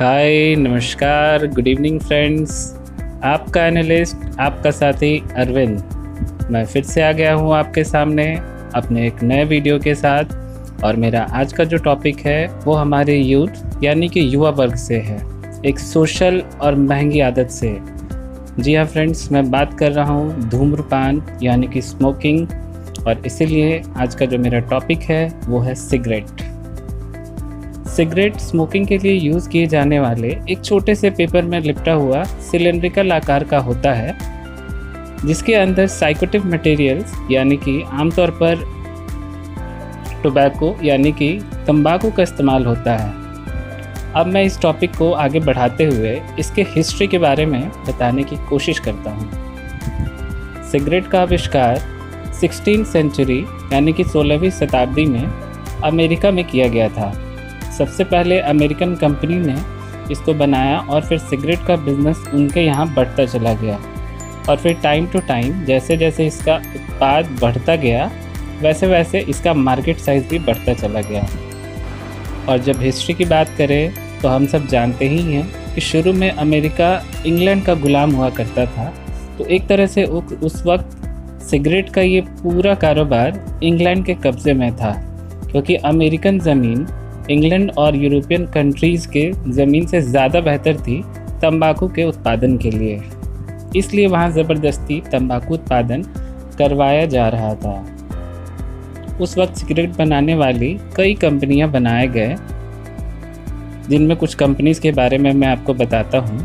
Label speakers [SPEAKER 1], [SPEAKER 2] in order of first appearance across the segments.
[SPEAKER 1] हाय, नमस्कार, good evening friends. आपका analyst, आपका साथी अरविंद, मैं फिर से आ गया हूँ आपके सामने अपने एक नए वीडियो के साथ। और मेरा आज का जो टॉपिक है वो हमारे यूथ यानी कि युवा वर्ग से है, एक सोशल और महंगी आदत से। जी हाँ फ्रेंड्स, मैं बात कर रहा हूँ धूम्रपान यानी कि स्मोकिंग। और इसीलिए आज का जो मेरा टॉपिक है वो है सिगरेट। सिगरेट स्मोकिंग के लिए यूज़ किए जाने वाले एक छोटे से पेपर में लिपटा हुआ सिलेंड्रिकल आकार का होता है, जिसके अंदर साइकोटिव मटेरियल्स यानी कि आमतौर पर टोबैको यानी कि तंबाकू का इस्तेमाल होता है। अब मैं इस टॉपिक को आगे बढ़ाते हुए इसके हिस्ट्री के बारे में बताने की कोशिश करता हूँ। सिगरेट का आविष्कार 16वीं सेंचुरी यानी कि 16वीं शताब्दी में अमेरिका में किया गया था। सबसे पहले अमेरिकन कंपनी ने इसको बनाया और फिर सिगरेट का बिजनेस उनके यहाँ बढ़ता चला गया। और फिर टाइम टू टाइम जैसे जैसे इसका उत्पाद बढ़ता गया वैसे वैसे इसका मार्केट साइज़ भी बढ़ता चला गया। और जब हिस्ट्री की बात करें तो हम सब जानते ही हैं कि शुरू में अमेरिका इंग्लैंड का गुलाम हुआ करता था। तो एक तरह से उस वक्त सिगरेट का ये पूरा कारोबार इंग्लैंड के कब्ज़े में था, क्योंकि अमेरिकन ज़मीन इंग्लैंड और यूरोपियन कंट्रीज़ के ज़मीन से ज़्यादा बेहतर थी तंबाकू के उत्पादन के लिए। इसलिए वहाँ ज़बरदस्ती तंबाकू उत्पादन करवाया जा रहा था। उस वक्त सिगरेट बनाने वाली कई कंपनियाँ बनाए गए, जिनमें कुछ कंपनीज़ के बारे में मैं आपको बताता हूँ।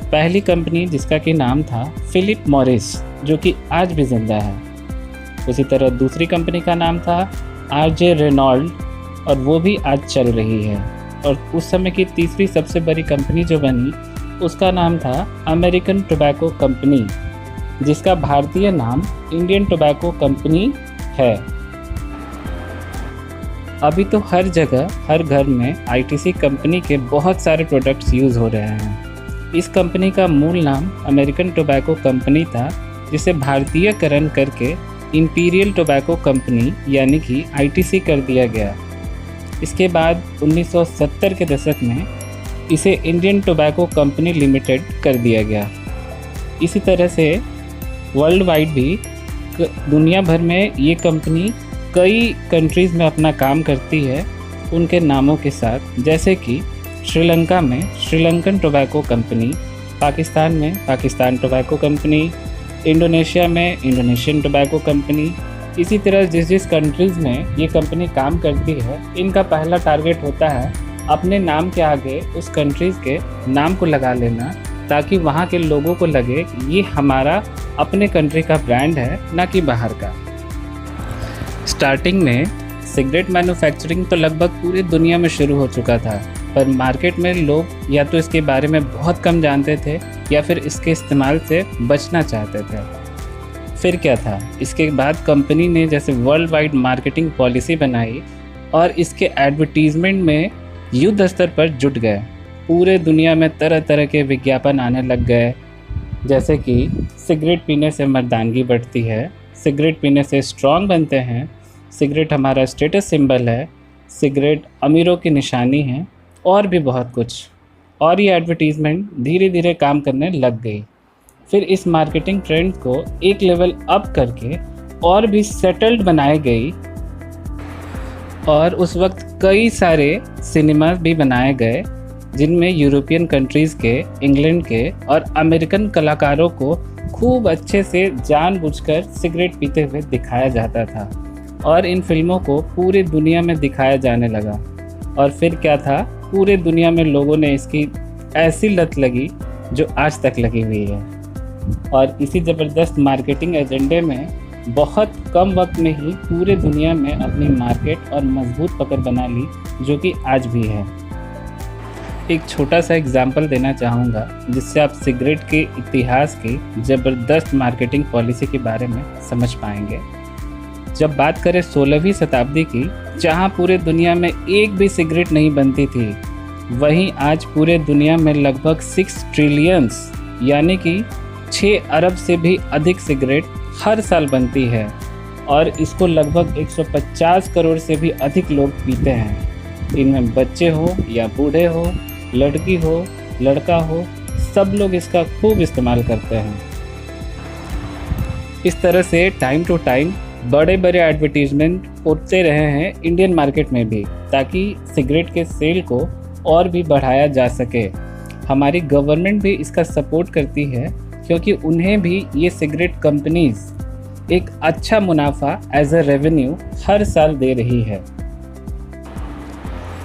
[SPEAKER 1] पहली कंपनी जिसका कि नाम था फिलिप मॉरिस, जो कि आज भी जिंदा है। उसी तरह दूसरी कंपनी का नाम था आरजे रेनॉल्ड, और वो भी आज चल रही है। और उस समय की तीसरी सबसे बड़ी कंपनी जो बनी उसका नाम था अमेरिकन टोबैको कंपनी, जिसका भारतीय नाम इंडियन टोबैको कंपनी है। अभी तो हर जगह हर घर में आईटीसी कंपनी के बहुत सारे प्रोडक्ट्स यूज़ हो रहे हैं। इस कंपनी का मूल नाम अमेरिकन टोबैको कंपनी था, जिसे भारतीयकरण करके इंपीरियल टोबैको कंपनी यानी कि आईटीसी कर दिया गया। इसके बाद 1970 के दशक में इसे इंडियन टोबैको कंपनी लिमिटेड कर दिया गया। इसी तरह से वर्ल्ड वाइड भी दुनिया भर में ये कंपनी कई कंट्रीज़ में अपना काम करती है उनके नामों के साथ, जैसे कि श्रीलंका में श्रीलंकन टोबैको कंपनी, पाकिस्तान में पाकिस्तान टोबैको कंपनी, इंडोनेशिया में इंडोनेशियन टोबैको कंपनी। इसी तरह जिस कंट्रीज़ में ये कंपनी काम करती है, इनका पहला टारगेट होता है अपने नाम के आगे उस कंट्रीज़ के नाम को लगा लेना, ताकि वहाँ के लोगों को लगे कि ये हमारा अपने कंट्री का ब्रांड है, ना कि बाहर का। स्टार्टिंग में सिगरेट मैन्युफैक्चरिंग तो लगभग पूरी दुनिया में शुरू हो चुका था, पर मार्केट में लोग या तो इसके बारे में बहुत कम जानते थे या फिर इसके इस्तेमाल से बचना चाहते थे। फिर क्या था, इसके बाद कंपनी ने जैसे वर्ल्ड वाइड मार्केटिंग पॉलिसी बनाई और इसके एडवर्टीजमेंट में युद्ध स्तर पर जुट गए। पूरे दुनिया में तरह तरह के विज्ञापन आने लग गए, जैसे कि सिगरेट पीने से मर्दानगी बढ़ती है, सिगरेट पीने से स्ट्रॉन्ग बनते हैं, सिगरेट हमारा स्टेटस सिंबल है, सिगरेट अमीरों की निशानी है, और भी बहुत कुछ। और ये एडवर्टीज़मेंट धीरे धीरे काम करने लग गई। फिर इस मार्केटिंग ट्रेंड को एक लेवल अप करके और भी सेटल्ड बनाई गई, और उस वक्त कई सारे सिनेमा भी बनाए गए, जिनमें यूरोपियन कंट्रीज़ के, इंग्लैंड के और अमेरिकन कलाकारों को खूब अच्छे से जानबूझकर सिगरेट पीते हुए दिखाया जाता था। और इन फिल्मों को पूरी दुनिया में दिखाया जाने लगा। और फिर क्या था, पूरे दुनिया में लोगों ने इसकी ऐसी लत लगी जो आज तक लगी हुई है। और इसी ज़बरदस्त मार्केटिंग एजेंडे में बहुत कम वक्त में ही पूरे दुनिया में अपनी मार्केट और मजबूत पकड़ बना ली, जो कि आज भी है। एक छोटा सा एग्जाम्पल देना चाहूँगा, जिससे आप सिगरेट के इतिहास की ज़बरदस्त मार्केटिंग पॉलिसी के बारे में समझ पाएंगे। जब बात करें 16वीं शताब्दी की, जहाँ पूरे दुनिया में एक भी सिगरेट नहीं बनती थी, वहीं आज पूरे दुनिया में लगभग 6 ट्रिलियंस यानी कि 6 अरब से भी अधिक सिगरेट हर साल बनती है, और इसको लगभग 150 करोड़ से भी अधिक लोग पीते हैं। इनमें बच्चे हो या बूढ़े हो, लड़की हो, लड़का हो, सब लोग इसका खूब इस्तेमाल करते हैं। इस तरह से टाइम टू टाइम बड़े बड़े एडवर्टीजमेंट होते रहे हैं इंडियन मार्केट में भी, ताकि सिगरेट के सेल को और भी बढ़ाया जा सके। हमारी गवर्नमेंट भी इसका सपोर्ट करती है, क्योंकि उन्हें भी ये सिगरेट कंपनीज एक अच्छा मुनाफा एज अ रेवेन्यू हर साल दे रही है।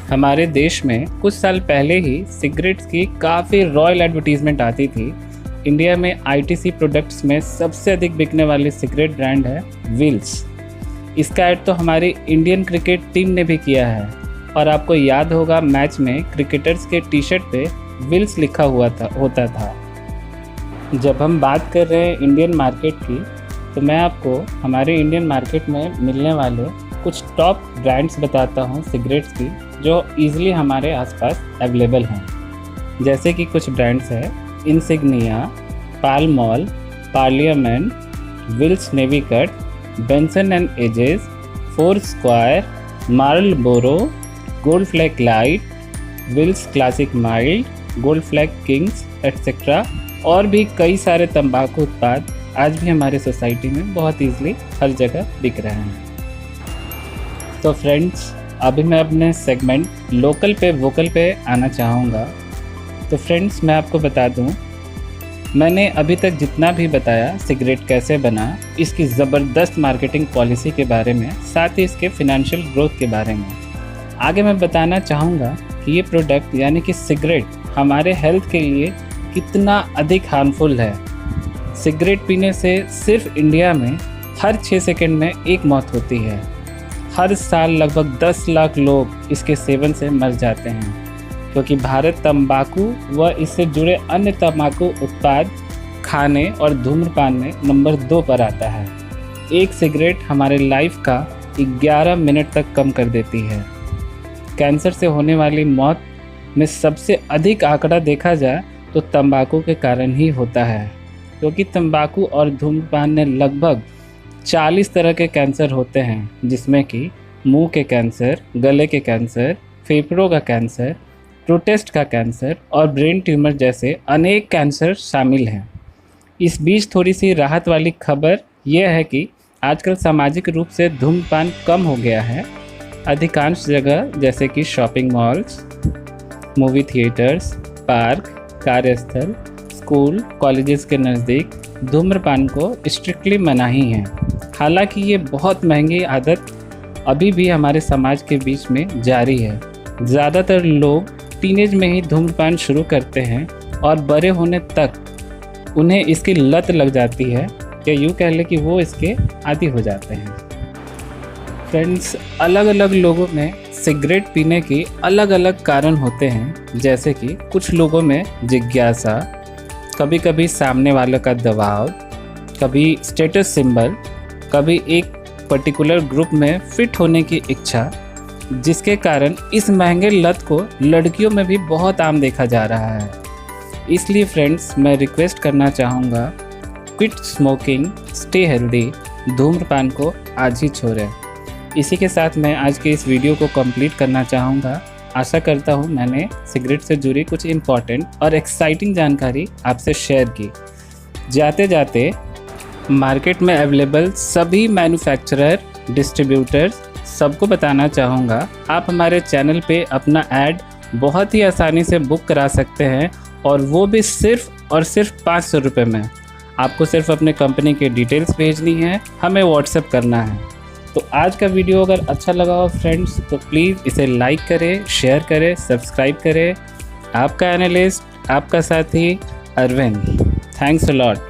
[SPEAKER 1] हमारे देश में कुछ साल पहले ही सिगरेट्स की काफ़ी रॉयल एडवर्टीजमेंट आती थी। इंडिया में आईटीसी प्रोडक्ट्स में सबसे अधिक बिकने वाली सिगरेट ब्रांड है विल्स। इसका ऐड तो हमारी इंडियन क्रिकेट टीम ने भी किया है, और आपको याद होगा मैच में क्रिकेटर्स के टी शर्ट पे विल्स लिखा होता था। जब हम बात कर रहे हैं इंडियन मार्केट की, तो मैं आपको हमारे इंडियन मार्केट में मिलने वाले कुछ टॉप ब्रांड्स बताता हूँ सिगरेट्स की, जो ईज़िली हमारे आसपास अवेलेबल हैं। जैसे कि कुछ ब्रांड्स हैं Insignia, Pall Mall, Parliament, Wills Navy Cut, Benson and Hedges, Four Square, Marlboro, Gold Flag Light, Wills Classic Mild, Gold Flag Kings etcetera, और भी कई सारे तंबाकू उत्पाद आज भी हमारे सोसाइटी में बहुत ईजिली हर जगह बिक रहे हैं। तो फ्रेंड्स, अभी मैं अपने सेगमेंट लोकल पे वोकल पे आना चाहूँगा। तो फ्रेंड्स, मैं आपको बता दूं, मैंने अभी तक जितना भी बताया सिगरेट कैसे बना, इसकी ज़बरदस्त मार्केटिंग पॉलिसी के बारे में, साथ ही इसके फिनेंशियल ग्रोथ के बारे में। आगे मैं बताना चाहूँगा कि ये प्रोडक्ट यानी कि सिगरेट हमारे हेल्थ के लिए कितना अधिक हार्मफुल है। सिगरेट पीने से सिर्फ इंडिया में हर 6 सेकंड में एक मौत होती है। हर साल लगभग 10 लाख लोग इसके सेवन से मर जाते हैं, क्योंकि भारत तंबाकू व इससे जुड़े अन्य तंबाकू उत्पाद खाने और धूम्रपान में नंबर 2 पर आता है। एक सिगरेट हमारे लाइफ का 11 मिनट तक कम कर देती है। कैंसर से होने वाली मौत में सबसे अधिक आंकड़ा देखा जाए तो तंबाकू के कारण ही होता है, क्योंकि तंबाकू और धूम्रपान में लगभग 40 तरह के कैंसर होते हैं, जिसमें कि मुंह के कैंसर, गले के कैंसर, फेफड़ों का कैंसर, प्रोस्टेट का कैंसर और ब्रेन ट्यूमर जैसे अनेक कैंसर शामिल हैं। इस बीच थोड़ी सी राहत वाली खबर यह है कि आजकल सामाजिक रूप से धूम्रपान कम हो गया है। अधिकांश जगह जैसे कि shopping malls, movie theatres, park, कार्यस्थल, स्कूल, कॉलेजेस के नज़दीक धूम्रपान को स्ट्रिक्टली मनाही है। हालांकि ये बहुत महंगी आदत अभी भी हमारे समाज के बीच में जारी है। ज़्यादातर लोग टीनेज में ही धूम्रपान शुरू करते हैं और बड़े होने तक उन्हें इसकी लत लग जाती है, या यूँ कह लें कि वो इसके आदी हो जाते हैं। फ्रेंड्स, अलग अलग लोगों में सिगरेट पीने के अलग अलग कारण होते हैं, जैसे कि कुछ लोगों में जिज्ञासा, कभी कभी सामने वाले का दबाव, कभी स्टेटस सिंबल, कभी एक पर्टिकुलर ग्रुप में फिट होने की इच्छा, जिसके कारण इस महंगे लत को लड़कियों में भी बहुत आम देखा जा रहा है। इसलिए फ्रेंड्स, मैं रिक्वेस्ट करना चाहूँगा, क्विट स्मोकिंग, स्टे हेल्दी, धूम्रपान को आज ही छोड़ें। इसी के साथ मैं आज के इस वीडियो को कंप्लीट करना चाहूँगा। आशा करता हूँ मैंने सिगरेट से जुड़ी कुछ इम्पॉर्टेंट और एक्साइटिंग जानकारी आपसे शेयर की। जाते जाते मार्केट में अवेलेबल सभी मैन्युफैक्चरर, डिस्ट्रीब्यूटर्स सबको बताना चाहूँगा, आप हमारे चैनल पे अपना ऐड बहुत ही आसानी से बुक करा सकते हैं, और वो भी सिर्फ और सिर्फ 500 रुपये में। आपको सिर्फ अपने कंपनी के डिटेल्स भेजनी है, हमें व्हाट्सएप करना है। तो आज का वीडियो अगर अच्छा लगा हो फ्रेंड्स, तो प्लीज़ इसे लाइक करें, शेयर करें, सब्सक्राइब करें। आपका एनालिस्ट, आपका साथी अरविंद। Thanks a lot.